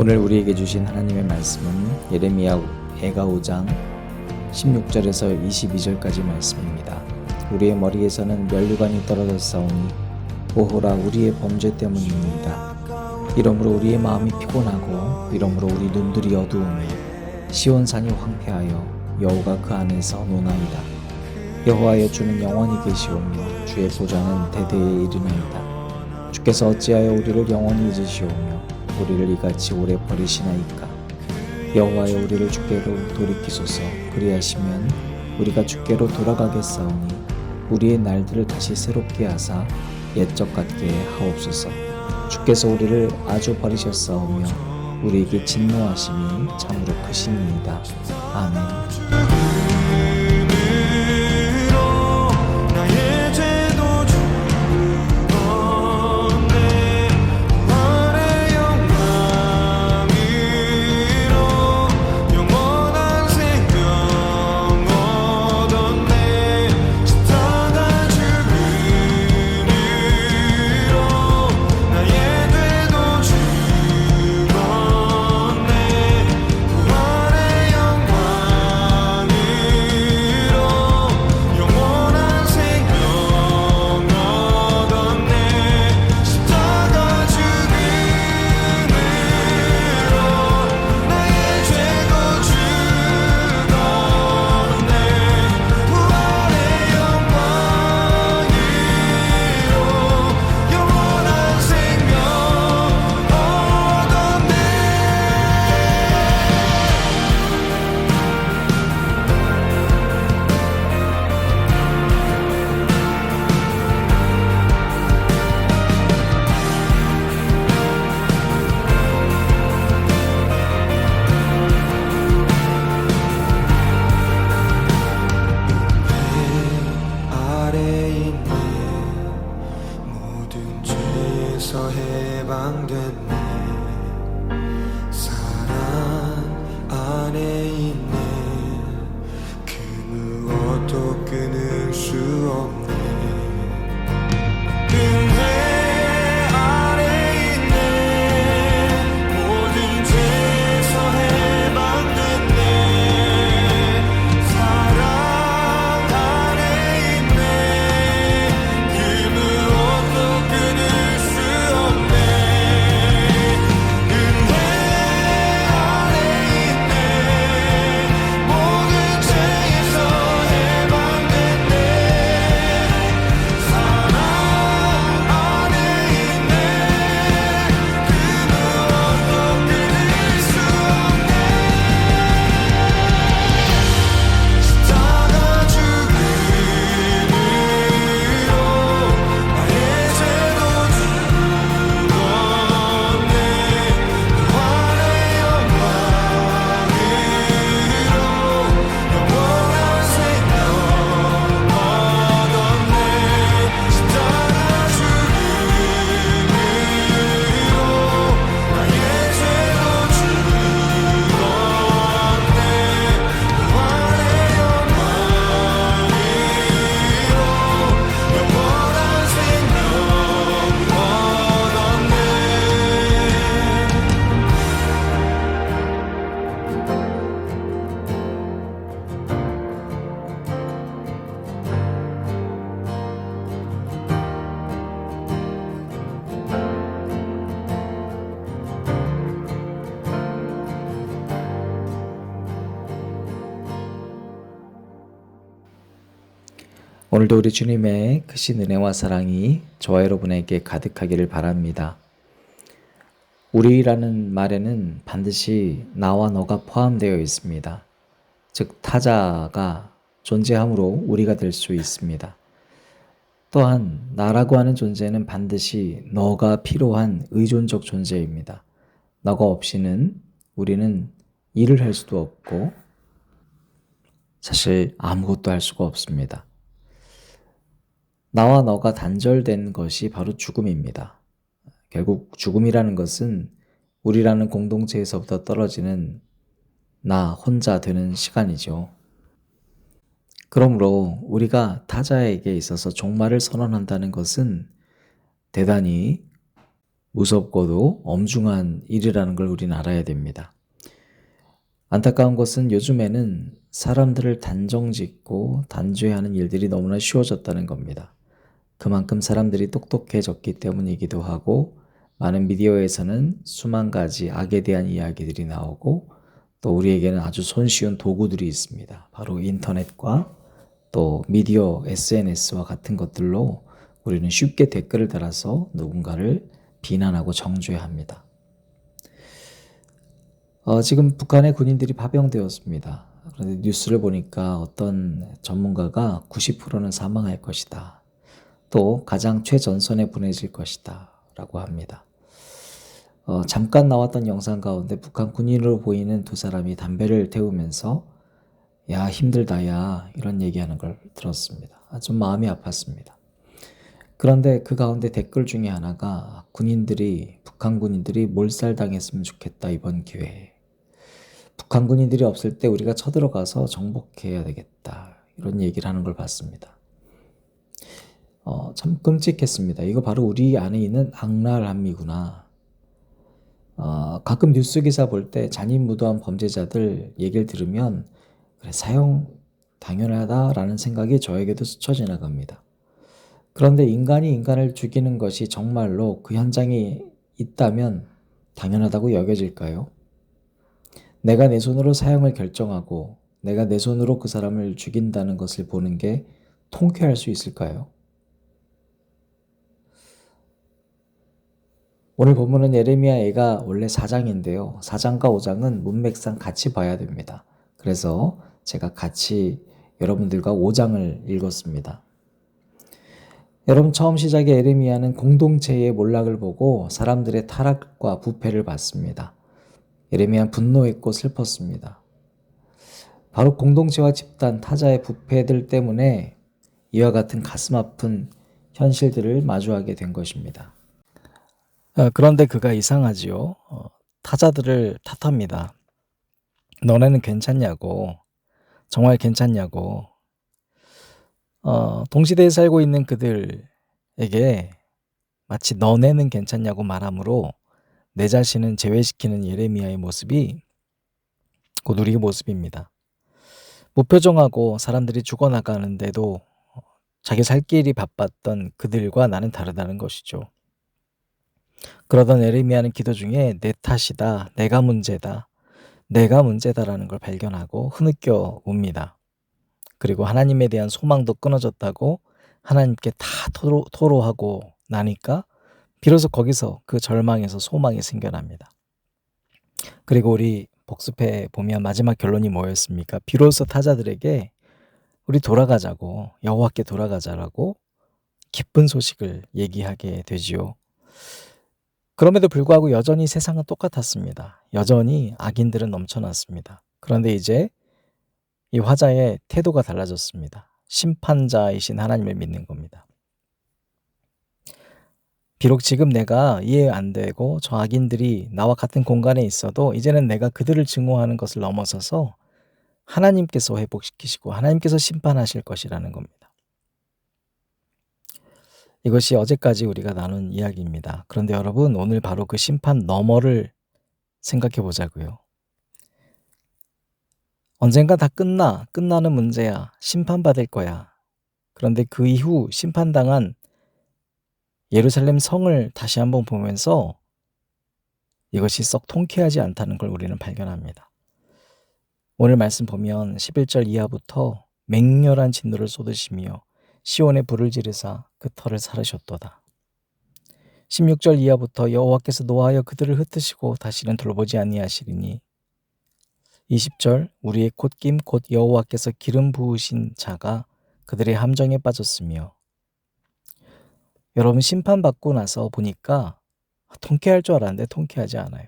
오늘 우리에게 주신 하나님의 말씀은 예레미야 애가 5장 16절에서 22절까지 말씀입니다. 우리의 머리에서는 면류관이 떨어졌사오니 오호라 우리의 범죄 때문입니다. 이러므로 우리의 마음이 피곤하고 이러므로 우리 눈들이 어두우며 시온산이 황폐하여 여호가 그 안에서 노나이다. 여호와여 주는 영원히 계시오며 주의 보좌는 대대에 이르나이다. 주께서 어찌하여 우리를 영원히 잊으시오며 우리를 이같이 오래 버리시나이까. 여호와여 우리를 주께로 돌이키소서. 그리하시면 우리가 주께로 돌아가겠사오니 우리의 날들을 다시 새롭게 하사 옛적 같게 하옵소서. 주께서 우리를 아주 버리셨사오며 우리에게 진노하심이 참으로 크시니이다. 아멘. 해방됐네. 사랑 안에 있네. 그 무엇도 끊을 수 없네. 은혜 안에 있네. 모든 죄에서 해방됐네. 사랑 안에 있네. 그 무엇도 끊을 수 없네. 은혜 안에 있네. 모든 죄에서 해방됐네. 사랑 안에 있네. 그 무엇도 끊을 수 없네. 십자가 죽음으로 나의 죄도 죽었네. 부활의 영광으로 영원한 생명 얻었네. 십자가 죽음으로 나의 죄도 죽었네. 부활의 영광으로 영원한 생명 얻었네. 오늘도 우리 주님의 크신 은혜와 사랑이 저와 여러분에게 가득하기를 바랍니다. 우리라는 말에는 반드시 나와 너가 포함되어 있습니다. 즉 타자가 존재함으로 우리가 될 수 있습니다. 또한 나라고 하는 존재는 반드시 너가 필요한 의존적 존재입니다. 너가 없이는 우리는 일을 할 수도 없고 사실 아무것도 할 수가 없습니다. 나와 너가 단절된 것이 바로 죽음입니다. 결국 죽음이라는 것은 우리라는 공동체에서부터 떨어지는 나 혼자 되는 시간이죠. 그러므로 우리가 타자에게 있어서 종말을 선언한다는 것은 대단히 무섭고도 엄중한 일이라는 걸 우리는 알아야 됩니다. 안타까운 것은 요즘에는 사람들을 단정짓고 단죄하는 일들이 너무나 쉬워졌다는 겁니다. 그만큼 사람들이 똑똑해졌기 때문이기도 하고, 많은 미디어에서는 수만 가지 악에 대한 이야기들이 나오고, 또 우리에게는 아주 손쉬운 도구들이 있습니다. 바로 인터넷과 또 미디어, SNS와 같은 것들로 우리는 쉽게 댓글을 달아서 누군가를 비난하고 정죄합니다. 지금 북한의 군인들이 파병되었습니다. 그런데 뉴스를 보니까 어떤 전문가가 90%는 사망할 것이다, 또 가장 최전선에 보내질 것이다 라고 합니다. 잠깐 나왔던 영상 가운데 북한 군인으로 보이는 두 사람이 담배를 태우면서 야 힘들다 야 이런 얘기하는 걸 들었습니다. 좀 마음이 아팠습니다. 그런데 그 가운데 댓글 중에 하나가 북한 군인들이 몰살당했으면 좋겠다 이번 기회에. 북한 군인들이 없을 때 우리가 쳐들어가서 정복해야 되겠다 이런 얘기를 하는 걸 봤습니다. 참 끔찍했습니다. 이거 바로 우리 안에 있는 악랄함이구나. 가끔 뉴스 기사 볼 때 잔인무도한 범죄자들 얘기를 들으면 그래 사형 당연하다라는 생각이 저에게도 스쳐 지나갑니다. 그런데 인간이 인간을 죽이는 것이 정말로 그 현장에 있다면 당연하다고 여겨질까요? 내가 내 손으로 사형을 결정하고 내가 내 손으로 그 사람을 죽인다는 것을 보는 게 통쾌할 수 있을까요? 오늘 본문은 예레미야애가 원래 4장인데요. 4장과 5장은 문맥상 같이 봐야 됩니다. 그래서 제가 같이 여러분들과 5장을 읽었습니다. 여러분, 처음 시작에 예레미야는 공동체의 몰락을 보고 사람들의 타락과 부패를 봤습니다. 예레미야는 분노했고 슬펐습니다. 바로 공동체와 집단, 타자의 부패들 때문에 이와 같은 가슴 아픈 현실들을 마주하게 된 것입니다. 그런데 그가 이상하지요. 타자들을 탓합니다. 너네는 괜찮냐고, 정말 괜찮냐고. 동시대에 살고 있는 그들에게 마치 너네는 괜찮냐고 말함으로 내 자신은 제외시키는 예레미야의 모습이 곧 우리의 모습입니다. 무표정하고 사람들이 죽어나가는데도 자기 살 길이 바빴던 그들과 나는 다르다는 것이죠. 그러던 예레미야는 기도 중에 내 탓이다, 내가 문제다라는 걸 발견하고 흐느껴 옵니다. 그리고 하나님에 대한 소망도 끊어졌다고 하나님께 다 토로하고 나니까 비로소 거기서 그 절망에서 소망이 생겨납니다. 그리고 우리 복습해 보면 마지막 결론이 뭐였습니까? 비로소 타자들에게 우리 돌아가자고, 여호와께 돌아가자라고 기쁜 소식을 얘기하게 되지요. 그럼에도 불구하고 여전히 세상은 똑같았습니다. 여전히 악인들은 넘쳐났습니다. 그런데 이제 이 화자의 태도가 달라졌습니다. 심판자이신 하나님을 믿는 겁니다. 비록 지금 내가 이해 안 되고 저 악인들이 나와 같은 공간에 있어도 이제는 내가 그들을 증오하는 것을 넘어서서 하나님께서 회복시키시고 하나님께서 심판하실 것이라는 겁니다. 이것이 어제까지 우리가 나눈 이야기입니다. 그런데 여러분, 오늘 바로 그 심판 너머를 생각해 보자고요. 언젠가 다 끝나는 문제야. 심판받을 거야. 그런데 그 이후 심판당한 예루살렘 성을 다시 한번 보면서 이것이 썩 통쾌하지 않다는 걸 우리는 발견합니다. 오늘 말씀 보면 11절 이하부터 맹렬한 진노를 쏟으시며 시온에 불을 지르사 그 터를 사르셨도다. 16절 이하부터 여호와께서 노하여 그들을 흩으시고 다시는 돌보지 아니하시리니 20절 우리의 콧김 곧 여호와께서 기름 부으신 자가 그들의 함정에 빠졌으며. 여러분, 심판받고 나서 보니까 통쾌할 줄 알았는데 통쾌하지 않아요.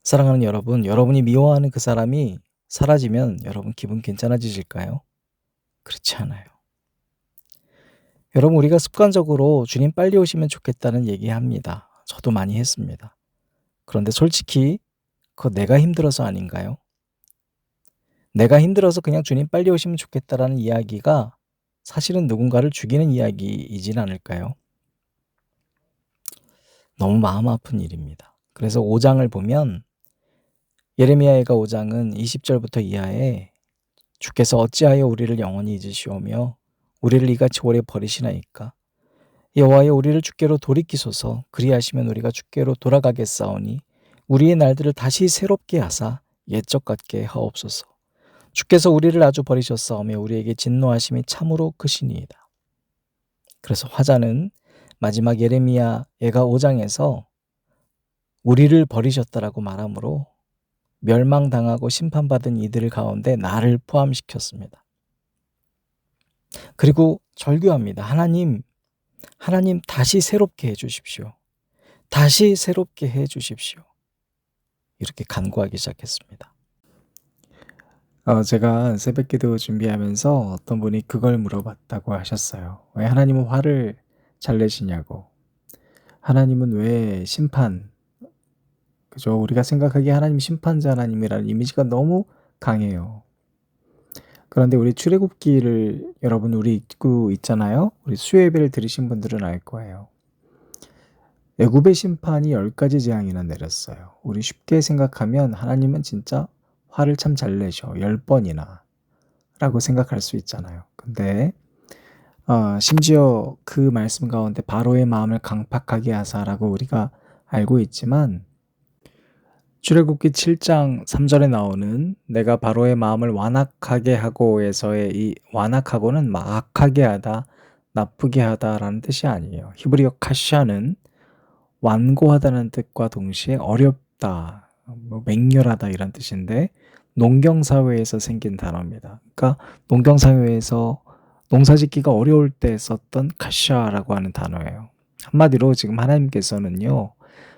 사랑하는 여러분, 여러분이 미워하는 그 사람이 사라지면 여러분 기분 괜찮아지실까요? 그렇지 않아요. 여러분, 우리가 습관적으로 주님 빨리 오시면 좋겠다는 얘기합니다. 저도 많이 했습니다. 그런데 솔직히 그거 내가 힘들어서 아닌가요? 내가 힘들어서 그냥 주님 빨리 오시면 좋겠다라는 이야기가 사실은 누군가를 죽이는 이야기이진 않을까요? 너무 마음 아픈 일입니다. 그래서 5장을 보면 예레미야애가 5장은 20절부터 이하에 주께서 어찌하여 우리를 영원히 잊으시오며 우리를 이같이 오래 버리시나이까. 여호와여 우리를 주께로 돌이키소서. 그리하시면 우리가 주께로 돌아가겠사오니 우리의 날들을 다시 새롭게 하사 옛적 같게 하옵소서. 주께서 우리를 아주 버리셨사오며 우리에게 진노하심이 참으로 크시니이다. 그래서 화자는 마지막 예레미야 애가 5장에서 우리를 버리셨다라고 말하므로 멸망당하고 심판받은 이들 가운데 나를 포함시켰습니다. 그리고 절규합니다. 하나님 다시 새롭게 해주십시오. 다시 새롭게 해주십시오. 이렇게 간구하기 시작했습니다. 제가 새벽기도 준비하면서 어떤 분이 그걸 물어봤다고 하셨어요. 왜 하나님은 화를 잘 내시냐고. 하나님은 왜 그죠? 우리가 생각하기에 하나님 심판자 하나님이라는 이미지가 너무 강해요. 그런데 우리 출애굽기를 여러분 우리 읽고 있잖아요. 우리 수요예배를 들으신 분들은 알 거예요. 애굽의 심판이 10가지 재앙이나 내렸어요. 우리 쉽게 생각하면 하나님은 진짜 화를 참 잘 내셔. 10번이나 라고 생각할 수 있잖아요. 근데 심지어 그 말씀 가운데 바로의 마음을 강팍하게 하사라고 우리가 알고 있지만 출애굽기 7장 3절에 나오는 내가 바로의 마음을 완악하게 하고에서의 이 완악하고는 막 악하게 하다, 나쁘게 하다라는 뜻이 아니에요. 히브리어 카샤는 완고하다는 뜻과 동시에 어렵다, 맹렬하다 이런 뜻인데 농경사회에서 생긴 단어입니다. 그러니까 농경사회에서 농사짓기가 어려울 때 썼던 카샤라고 하는 단어예요. 한마디로 지금 하나님께서는요.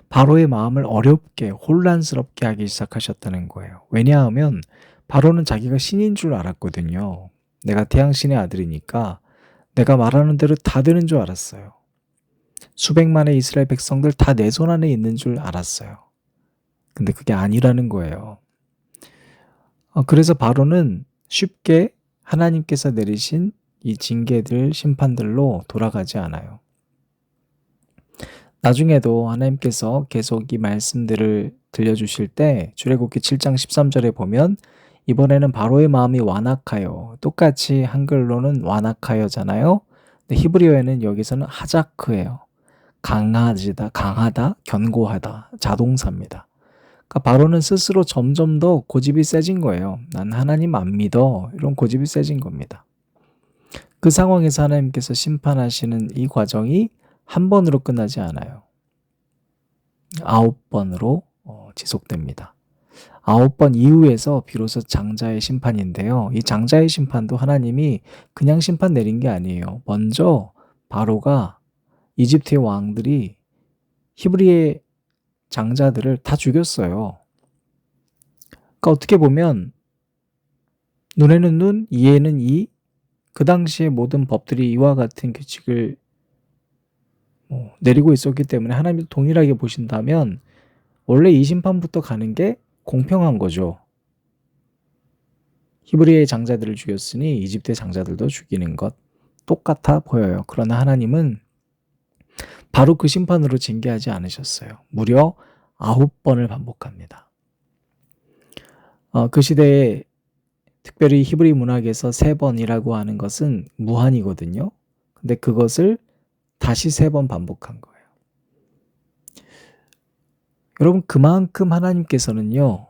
바로의 마음을 어렵게 혼란스럽게 하기 시작하셨다는 거예요. 왜냐하면 바로는 자기가 신인 줄 알았거든요. 내가 태양신의 아들이니까 내가 말하는 대로 다 되는 줄 알았어요. 수백만의 이스라엘 백성들 다 내 손 안에 있는 줄 알았어요. 근데 그게 아니라는 거예요. 그래서 바로는 쉽게 하나님께서 내리신 이 징계들, 심판들로 돌아가지 않아요. 나중에도 하나님께서 계속 이 말씀들을 들려주실 때 출애굽기 7장 13절에 보면 이번에는 바로의 마음이 완악하여, 똑같이 한글로는 완악하여잖아요. 근데 히브리어에는 여기서는 하자크예요. 강하다, 견고하다, 자동사입니다. 그러니까 바로는 스스로 점점 더 고집이 세진 거예요. 난 하나님 안 믿어. 이런 고집이 세진 겁니다. 그 상황에서 하나님께서 심판하시는 이 과정이 한 번으로 끝나지 않아요. 9번으로 지속됩니다. 9번 이후에서 비로소 장자의 심판인데요. 이 장자의 심판도 하나님이 그냥 심판 내린 게 아니에요. 먼저 바로가 이집트의 왕들이 히브리의 장자들을 다 죽였어요. 그러니까 어떻게 보면 눈에는 눈, 이에는 이, 그 당시의 모든 법들이 이와 같은 규칙을 내리고 있었기 때문에 하나님도 동일하게 보신다면 원래 이 심판부터 가는 게 공평한 거죠. 히브리의 장자들을 죽였으니 이집트의 장자들도 죽이는 것 똑같아 보여요. 그러나 하나님은 바로 그 심판으로 징계하지 않으셨어요. 무려 9번을 반복합니다. 그 시대에 특별히 히브리 문학에서 3번이라고 하는 것은 무한이거든요. 근데 그것을 다시 3번 반복한 거예요. 여러분, 그만큼 하나님께서는요,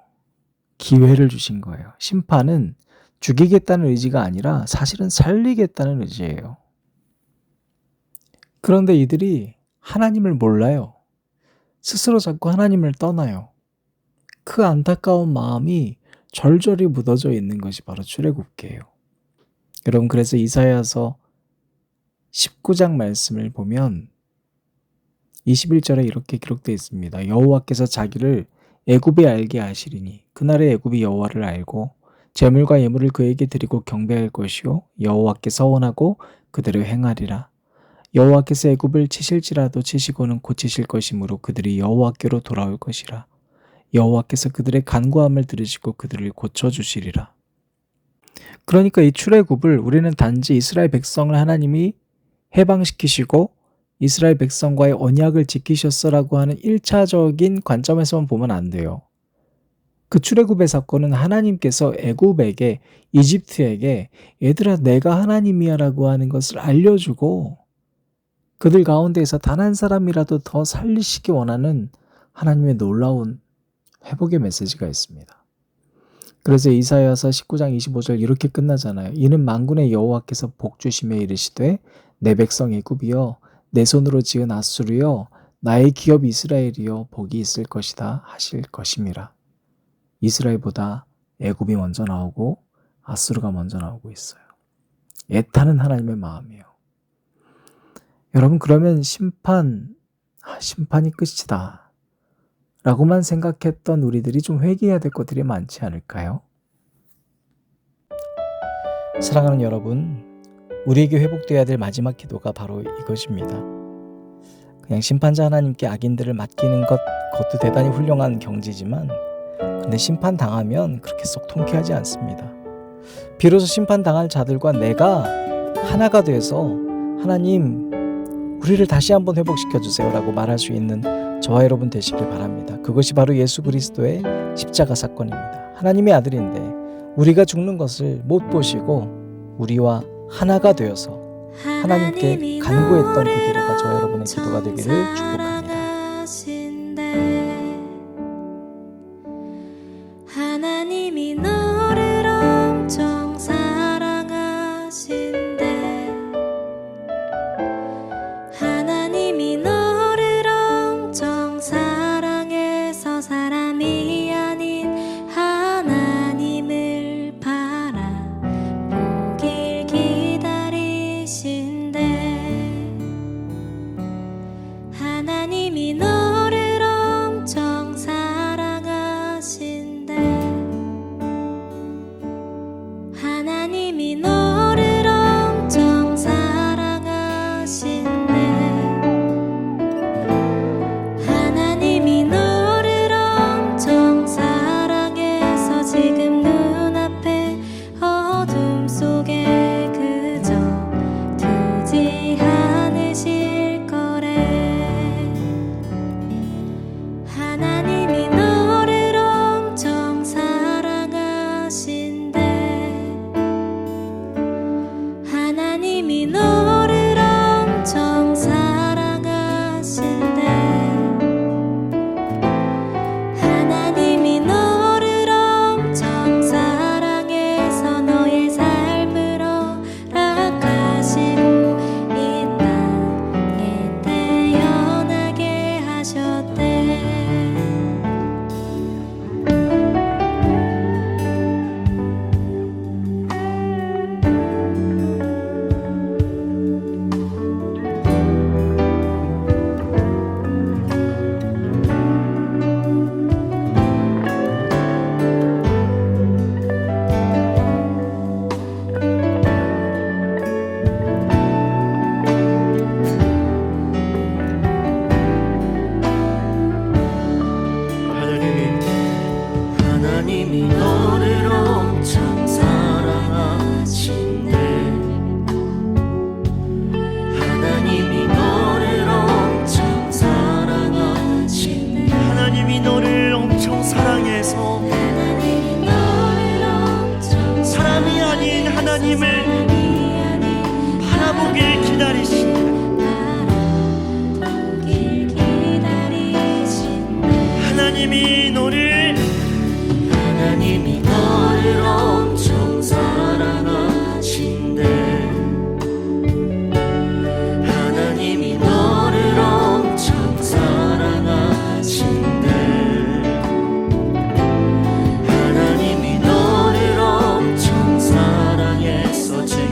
기회를 주신 거예요. 심판은 죽이겠다는 의지가 아니라 사실은 살리겠다는 의지예요. 그런데 이들이 하나님을 몰라요. 스스로 자꾸 하나님을 떠나요. 그 안타까운 마음이 절절히 묻어져 있는 것이 바로 출애굽기예요. 여러분, 그래서 이사야서 19장 말씀을 보면 21절에 이렇게 기록되어 있습니다. 여호와께서 자기를 애굽에 알게 하시리니 그날에 애굽이 여호와를 알고 제물과 예물을 그에게 드리고 경배할 것이요 여호와께 서원하고 그대로 행하리라. 여호와께서 애굽을 치실지라도 치시고는 고치실 것이므로 그들이 여호와께로 돌아올 것이라. 여호와께서 그들의 간구함을 들으시고 그들을 고쳐주시리라. 그러니까 이 출애굽을 우리는 단지 이스라엘 백성을 하나님이 해방시키시고 이스라엘 백성과의 언약을 지키셨어라고 하는 1차적인 관점에서만 보면 안 돼요. 그 출애굽의 사건은 하나님께서 애굽에게, 이집트에게 얘들아 내가 하나님이야 라고 하는 것을 알려주고 그들 가운데에서 단 한 사람이라도 더 살리시기 원하는 하나님의 놀라운 회복의 메시지가 있습니다. 그래서 이사야서 19장 25절 이렇게 끝나잖아요. 이는 만군의 여호와께서 복주시며 이르시되 내 백성 애굽이여 내 손으로 지은 아수르여 나의 기업 이스라엘이여 복이 있을 것이다 하실 것임이라. 이스라엘보다 애굽이 먼저 나오고 아수르가 먼저 나오고 있어요. 애타는 하나님의 마음이에요. 여러분 그러면 심판이 끝이다 라고만 생각했던 우리들이 좀 회개해야 될 것들이 많지 않을까요? 사랑하는 여러분, 우리에게 회복되어야 될 마지막 기도가 바로 이것입니다. 그냥 심판자 하나님께 악인들을 맡기는 그것도 대단히 훌륭한 경지지만 근데 심판당하면 그렇게 쏙 통쾌하지 않습니다. 비로소 심판당할 자들과 내가 하나가 돼서 하나님 우리를 다시 한번 회복시켜주세요 라고 말할 수 있는 저와 여러분 되시길 바랍니다. 그것이 바로 예수 그리스도의 십자가 사건입니다. 하나님의 아들인데 우리가 죽는 것을 못 보시고 우리와 하나가 되어서 하나님께 간구했던 그 기도가 저와 여러분의 기도가 되기를 축복합니다. 하나님이 너를 엄청 사랑하신대. 하나님이 너를 엄청 사랑해서 사람이 아닌 하나님을 바라보길 기다리신대. 하나님이 너를 엄청 사랑하신대. 하나님이 너를 엄청 사랑하신대. 하나님이 너를 엄청 사랑해서 지금 눈앞에 어둠 속에 그저 두지 않으실 거래. 하나님이 너를 엄청 사랑하신대. 하나님이 너를 엄청 사랑하신대. 하나님이 너를 엄청 사랑해서 너의 삶을 허락하시고 이 땅에 태어나게 하셨대. 하나님이 너를 엄청 사랑하신대. 하나님이 너를 엄청 사랑하신대. 하나님이 너를 엄청 사랑해서 하나님이 너를 엄청 사람이 아닌 하나님을 바라보길 기다리신다. 바라보길 기다리신대. 하나님이 너를 엄청 사랑하신대. 하나님이 너를 엄청 사랑하신대. 하나님이 너를 엄청 사랑해서 지금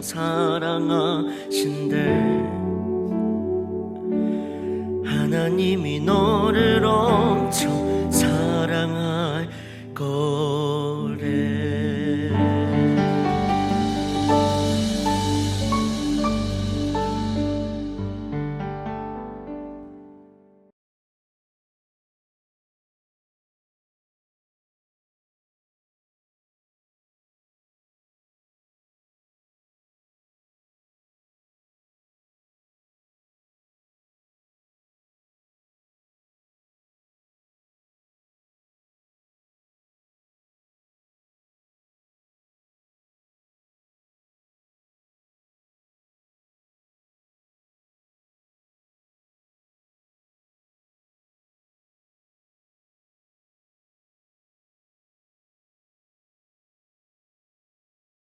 사랑하신대 하나님이 너를 엄청